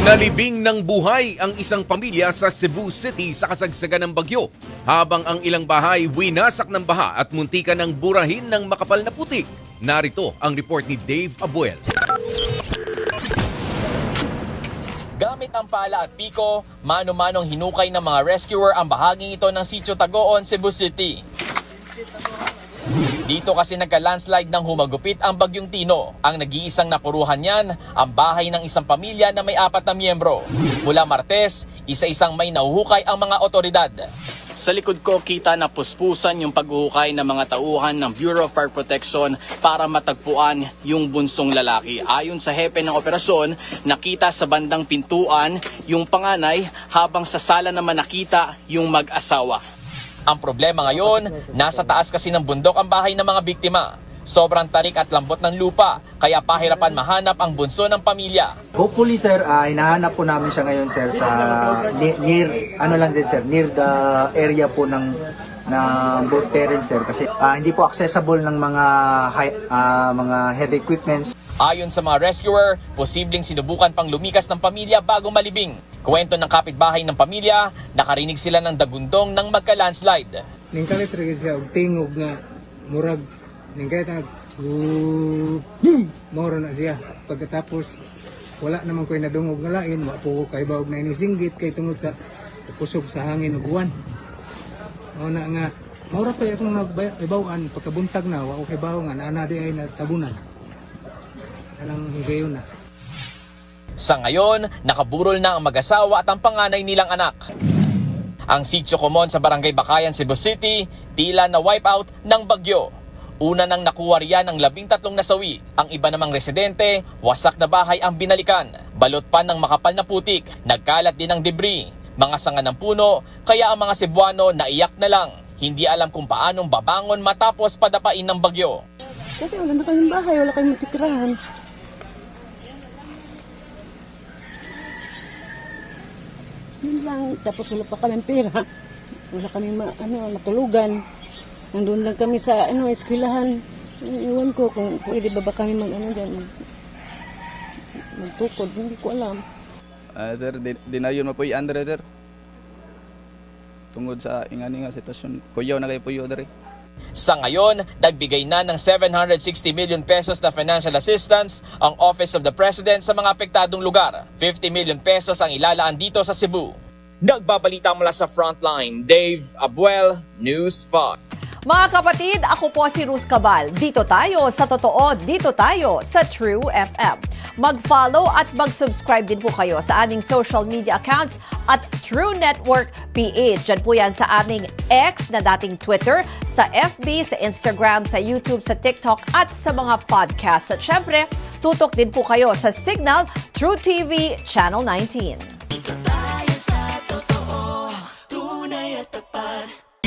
Nalibing ng buhay ang isang pamilya sa Cebu City sa kasagsagan ng bagyo, habang ang ilang bahay winasak ng baha at muntikan ng burahin ng makapal na putik. Narito ang report ni Dave Abuel. Gamit ang pala at piko, mano-manong hinukay ng mga rescuer ang bahaging ito ng Sitio Tagoon, Cebu City. Dito kasi nagka-landslide nang humagupit ang Bagyong Tino. Ang nag-iisang napuruhan niyan, ang bahay ng isang pamilya na may 4 na miyembro. Mula Martes, isa-isang may nahuhukay ang mga otoridad. Sa likod ko kita na puspusan yung paghuhukay ng mga tauhan ng Bureau of Fire Protection para matagpuan yung bunsong lalaki. Ayon sa hepe ng operasyon, nakita sa bandang pintuan yung panganay habang sa sala naman nakita yung mag-asawa. Ang problema ngayon, nasa taas kasi ng bundok ang bahay ng mga biktima. Sobrang tarik at lambot ng lupa, kaya pahirapan mahanap ang bunso ng pamilya. Hopefully sir, hinahanap po namin siya ngayon sir sa near the area po ng both parents sir, kasi hindi po accessible ng mga heavy equipments. Ayon sa mga rescuer, posibleng sinubukan pang lumikas ng pamilya bago malibing. Kwento ng kapitbahay ng pamilya, nakarinig sila ng dagundong ng magka-landslide. Ningkalit rin siya, tingog nga, murag, ningkalit na, mura na siya. Pagkatapos, wala naman ko'y nadungog nga lain, mapuko kay bawag na inisinggit, kay tungod sa kusog sa hangin o buwan. O na nga, mura pa akong nagbawan, pagkabuntag na, wako kay bawag nga, naanadi ay natabunan. Anong higayon na. Sa ngayon, nakaburol na ang mag-asawa at ang panganay nilang anak. Ang Sitio Comon sa Barangay Bakayan, Cebu City, tila na wipe out ng bagyo. Una nang nakuha riyan ang 13 nasawi. Ang iba namang residente, wasak na bahay ang binalikan. Balot pa ng makapal na putik, nagkalat din ng debris. Mga sanga ng puno, kaya ang mga Cebuano naiyak na lang. Hindi alam kung paanong babangon matapos padapain ng bagyo. Kasi wala na kayong bahay, wala kayong matitirahan. Yun lang, tapos wala pa kami pera. Wala kami matulugan. Nandun lang kami sa eskwelahan. Iwan ko kung pwede ba kami magtukod. Hindi ko alam. Sir, dinayon mo po yung Andre, sir. Tungod sa inga sitwasyon. Kuyaw na kayo po yun, Sa ngayon, nagbigay na ng 760 million pesos na financial assistance ang Office of the President sa mga apektadong lugar. 50 million pesos ang ilalaan dito sa Cebu. Nagbabalita mula sa Frontline, Dave Abuel, News 5. Mga kapatid, ako po si Ruth Cabal. Dito tayo sa totoo, dito tayo sa True FM. Mag-follow at mag-subscribe din po kayo sa aming social media accounts at True Network PH. Diyan po yan sa aming X na dating Twitter, sa FB, sa Instagram, sa YouTube, sa TikTok at sa mga podcast. At syempre, tutok din po kayo sa Signal True TV Channel 19.